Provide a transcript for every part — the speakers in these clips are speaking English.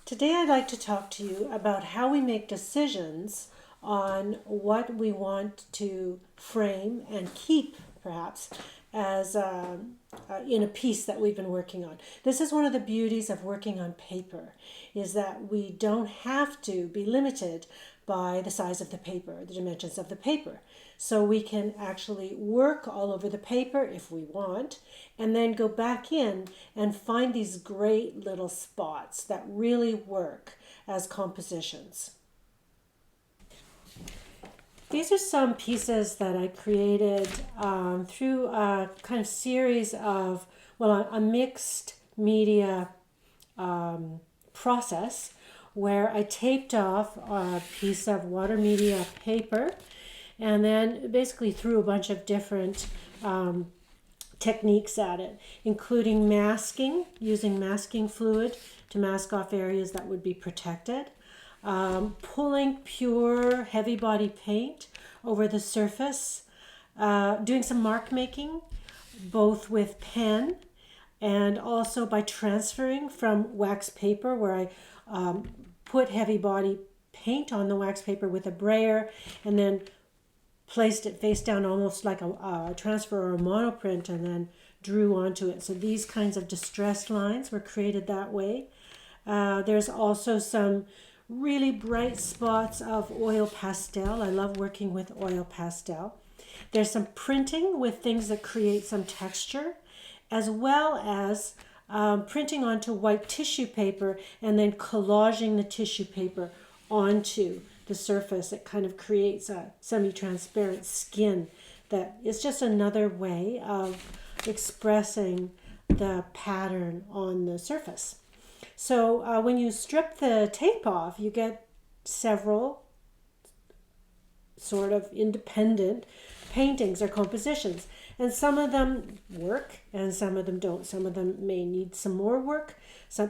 Today I'd like to talk to you about how we make decisions on what we want to frame and keep, perhaps, as in a piece that we've been working on. This is one of the beauties of working on paper, is that we don't have to be limited by the size of the paper, the dimensions of the paper. So we can actually work all over the paper if we want, and then go back in and find these great little spots that really work as compositions. These are some pieces that I created through a kind of series of, well, a mixed media process where I taped off a piece of water media paper and then basically threw a bunch of different techniques at it, including masking, using masking fluid to mask off areas that would be protected, pulling pure heavy body paint over the surface, doing some mark making, both with pen and also by transferring from wax paper, where I put heavy body paint on the wax paper with a brayer and then placed it face down almost like a transfer or a monoprint and then drew onto it. So these kinds of distressed lines were created that way. There's also some really bright spots of oil pastel. I love working with oil pastel. There's some printing with things that create some texture, as well as printing onto white tissue paper and then collaging the tissue paper onto the surface. It kind of creates a semi-transparent skin that is just another way of expressing the pattern on the surface. So when you strip the tape off, you get several sort of independent paintings or compositions. And some of them work and some of them don't. Some of them may need some more work.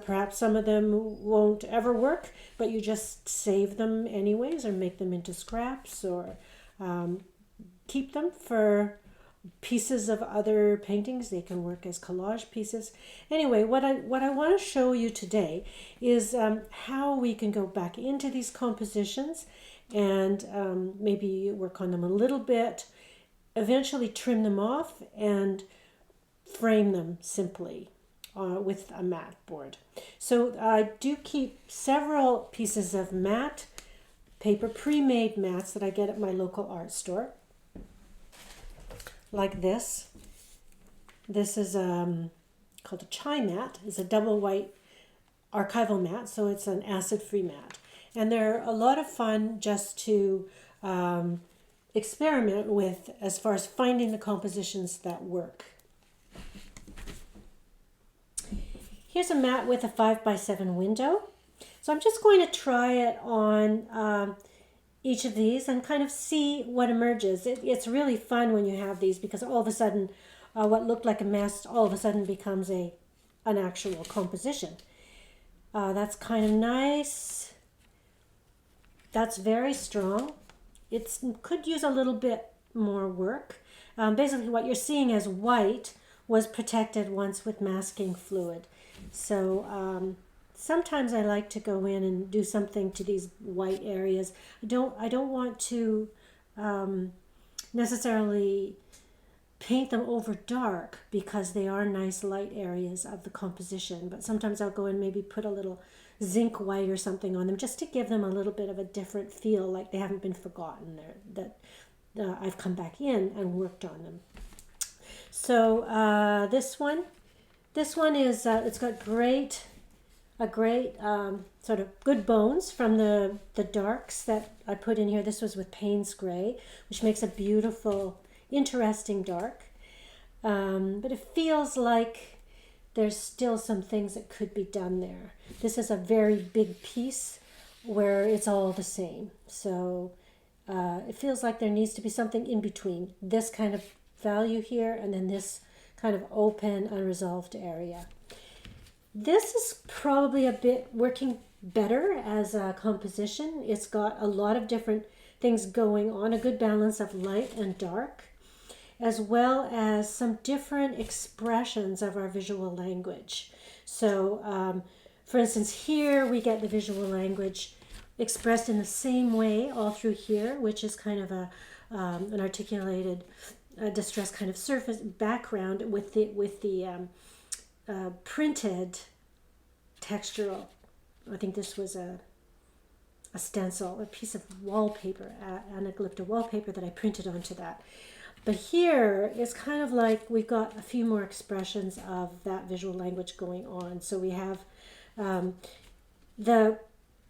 Perhaps some of them won't ever work, but you just save them anyways or make them into scraps or keep them for pieces of other paintings. They can work as collage pieces. Anyway, what I want to show you today is how we can go back into these compositions and maybe work on them a little bit, eventually trim them off and frame them simply with a mat board. So I do keep several pieces of mat paper, pre-made mats that I get at my local art store, like this. This is called a chai mat. It's a double white archival mat, so it's an acid-free mat. And they're a lot of fun just to experiment with as far as finding the compositions that work. Here's a mat with a 5x7 window. So I'm just going to try it on each of these and kind of see what emerges. It's really fun when you have these because all of a sudden what looked like a mess all of a sudden becomes an actual composition. That's kind of nice. That's very strong. It could use a little bit more work. Basically what you're seeing as white was protected once with masking fluid. So sometimes I like to go in and do something to these white areas. I don't want to necessarily paint them over dark because they are nice light areas of the composition. But sometimes I'll go and maybe put a little zinc white or something on them just to give them a little bit of a different feel, like they haven't been forgotten there, that I've come back in and worked on them. So this one is it's got a great sort of good bones from the darks that I put in here. This was with Payne's Gray, which makes a beautiful, interesting dark. But it feels like there's still some things that could be done there. This is a very big piece where it's all the same. So it feels like there needs to be something in between this kind of value here and then this kind of open, unresolved area. This is probably a bit working better as a composition. It's got a lot of different things going on, a good balance of light and dark, as well as some different expressions of our visual language. So for instance, here we get the visual language expressed in the same way all through here, which is kind of an articulated distress kind of surface background with the printed textural. I think this was a stencil, a piece of wallpaper, Anaglypta wallpaper that I printed onto that. But here it's kind of like we've got a few more expressions of that visual language going on. So we have the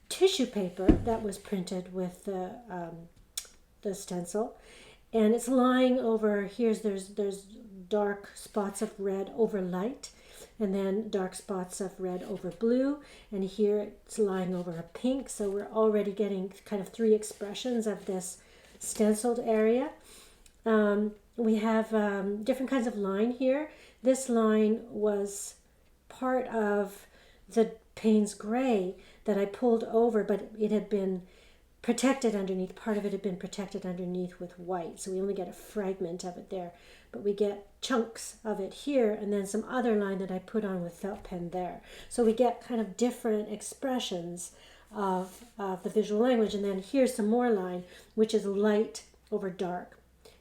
tissue paper that was printed with the stencil, and it's lying over. There's dark spots of red over light, and then dark spots of red over blue, and here it's lying over a pink. So we're already getting kind of three expressions of this stenciled area. We have different kinds of line here. This line was part of the Payne's Gray that I pulled over, but it had been protected underneath. Part of it had been protected underneath with white, so we only get a fragment of it there. But we get chunks of it here, and then some other line that I put on with felt pen there. So we get kind of different expressions of the visual language. And then here's some more line, which is light over dark,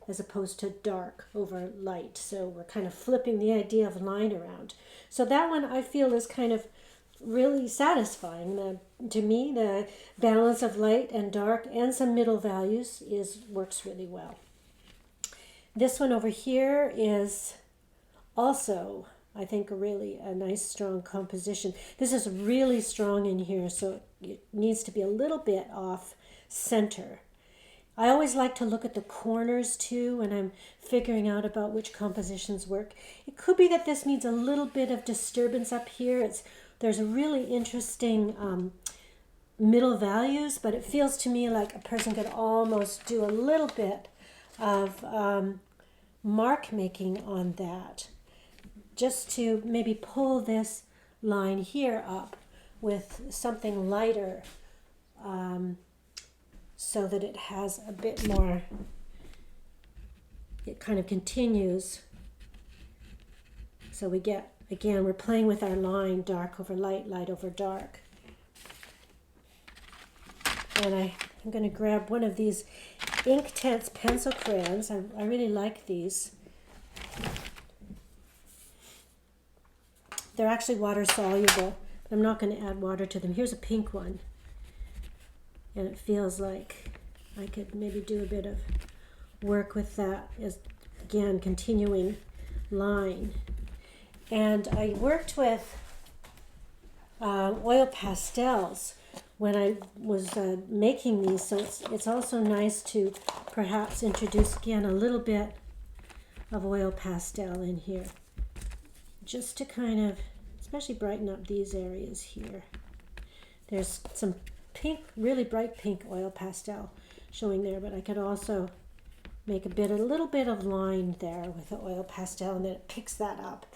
as opposed to dark over light. So we're kind of flipping the idea of line around. So that one I feel is kind of really satisfying. To me, the balance of light and dark and some middle values works really well. This one over here is also, I think, really a nice strong composition. This is really strong in here, so it needs to be a little bit off center. I always like to look at the corners too when I'm figuring out about which compositions work. It could be that this needs a little bit of disturbance up here. There's a really interesting middle values, but it feels to me like a person could almost do a little bit of mark making on that, just to maybe pull this line here up with something lighter, so that it has a bit more, it kind of continues. So we get, again, we're playing with our line, dark over light, light over dark. And I'm going to grab one of these Inktense pencil crayons. I really like these. They're actually water soluble. I'm not going to add water to them. Here's a pink one. And it feels like I could maybe do a bit of work with that as, again, continuing line. And I worked with oil pastels when I was making these, so it's also nice to perhaps introduce, again, a little bit of oil pastel in here, just to kind of, especially brighten up these areas here. There's some pink, really bright pink oil pastel showing there, but I could also make a little bit of line there with the oil pastel, and then it picks that up.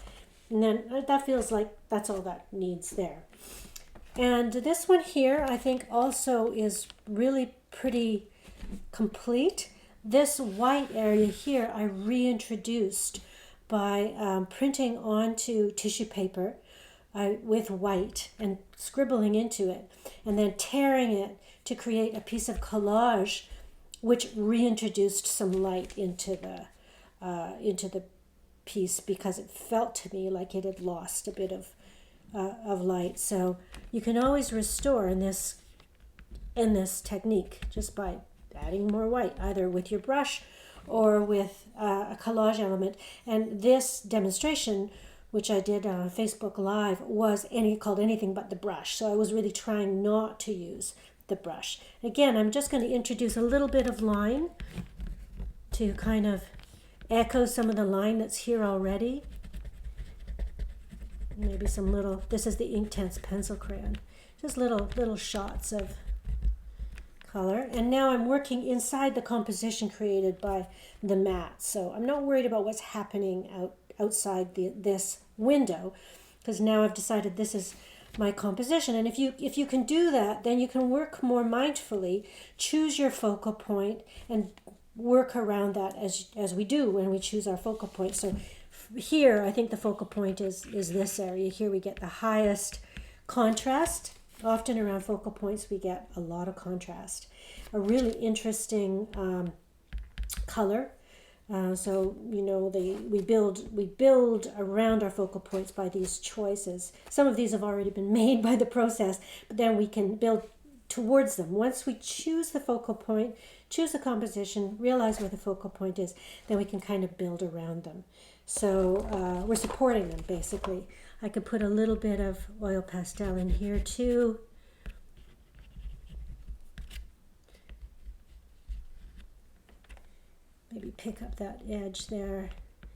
And then that feels like that's all that needs there. And this one here, I think also is really pretty complete. This white area here I reintroduced by printing onto tissue paper with white and scribbling into it, and then tearing it to create a piece of collage, which reintroduced some light into the piece, because it felt to me like it had lost a bit of light. So you can always restore in this technique just by adding more white, either with your brush or with a collage element. And this demonstration, which I did on Facebook Live, was called Anything But the Brush. So I was really trying not to use the brush. Again, I'm just going to introduce a little bit of line to kind of echo some of the line that's here already. Maybe some little, this is the Inktense pencil crayon, just little shots of color. And now I'm working inside the composition created by the mat. So I'm not worried about what's happening outside this window, because now I've decided this is my composition. And if you can do that, then you can work more mindfully, choose your focal point, and work around that as we do when we choose our focal point. So here, I think the focal point is this area. Here we get the highest Contrast. Often around focal points we get a lot of contrast. A really interesting color. So you know we build around our focal points by these choices. Some of these have already been made by the process, but then we can build towards them. Once we choose the focal point, choose the composition, realize where the focal point is, then we can kind of build around them. So we're supporting them basically. I could put a little bit of oil pastel in here too. Maybe pick up that edge there.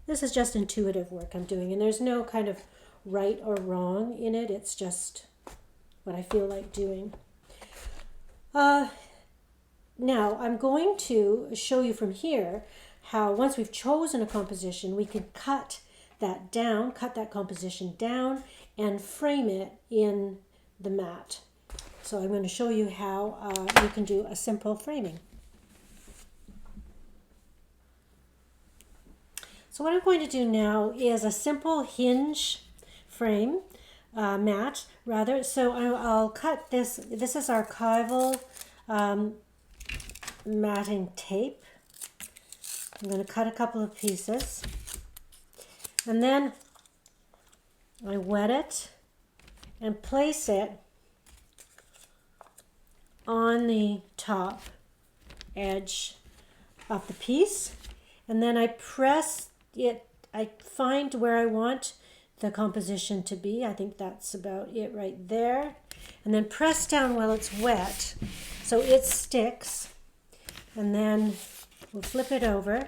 This is just intuitive work I'm doing, and there's no kind of right or wrong in it. It's just what I feel like doing. Now I'm going to show you from here how once we've chosen a composition, we can cut that down, cut that composition down and frame it in the mat. So I'm going to show you how you can do a simple framing. So what I'm going to do now is a simple hinge frame mat rather. So I'll cut this. This is archival matting tape. I'm going to cut a couple of pieces, and then I wet it and place it on the top edge of the piece, and then I press it. I find where I want the composition to be. I think that's about it right there. And then press down while it's wet so it sticks, and then we'll flip it over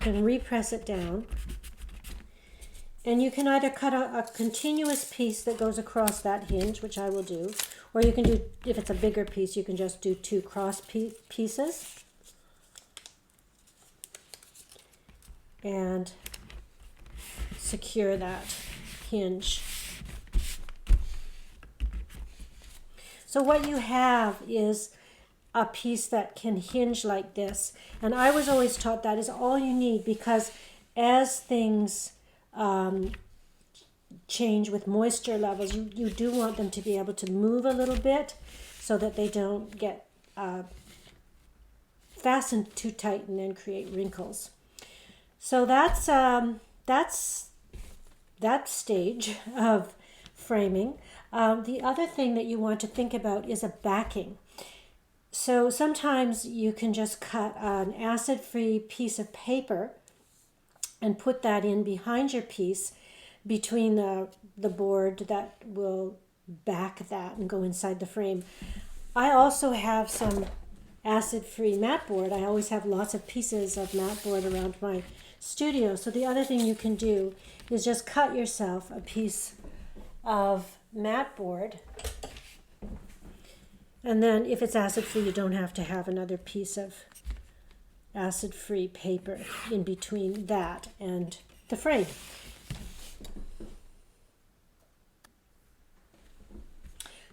and repress it down. And you can either cut a continuous piece that goes across that hinge, which I will do, or you can do, if it's a bigger piece, you can just do two cross pieces. And secure that hinge. So what you have is a piece that can hinge like this. And I was always taught that is all you need, because as things change with moisture levels, you do want them to be able to move a little bit so that they don't get fastened too tight and then create wrinkles. So that's that stage of framing. The other thing that you want to think about is a backing. So sometimes you can just cut an acid-free piece of paper and put that in behind your piece between the board that will back that and go inside the frame. I also have some acid-free mat board. I always have lots of pieces of mat board around my studio. So the other thing you can do is just cut yourself a piece of mat board, and then if it's acid-free, you don't have to have another piece of acid-free paper in between that and the frame.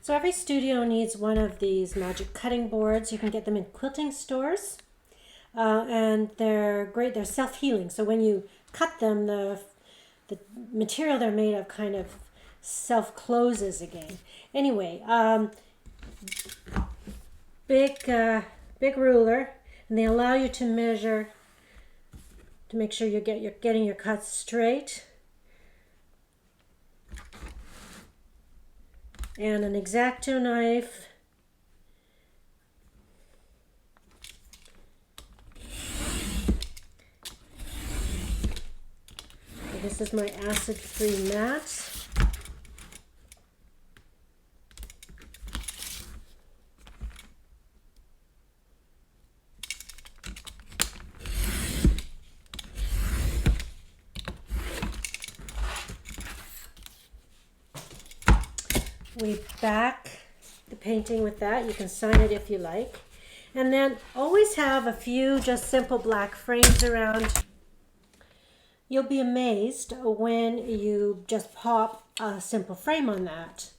So every studio needs one of these magic cutting boards. You can get them in quilting stores, and they're great. They're self-healing. So when you cut them, the material they're made of kind of self-closes again. Anyway, big ruler, and they allow you to measure to make sure you're getting your cuts straight. And an X-Acto knife. So this is my acid-free mat. We back the painting with that. You can sign it if you like. And then always have a few just simple black frames around. You'll be amazed when you just pop a simple frame on that,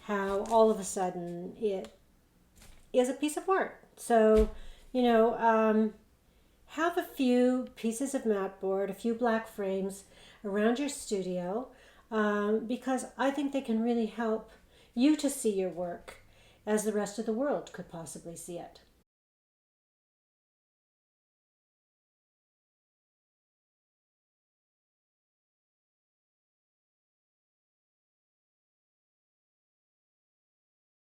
how all of a sudden it is a piece of art. So, you know, have a few pieces of mat board, a few black frames around your studio. because I think they can really help you to see your work as the rest of the world could possibly see it.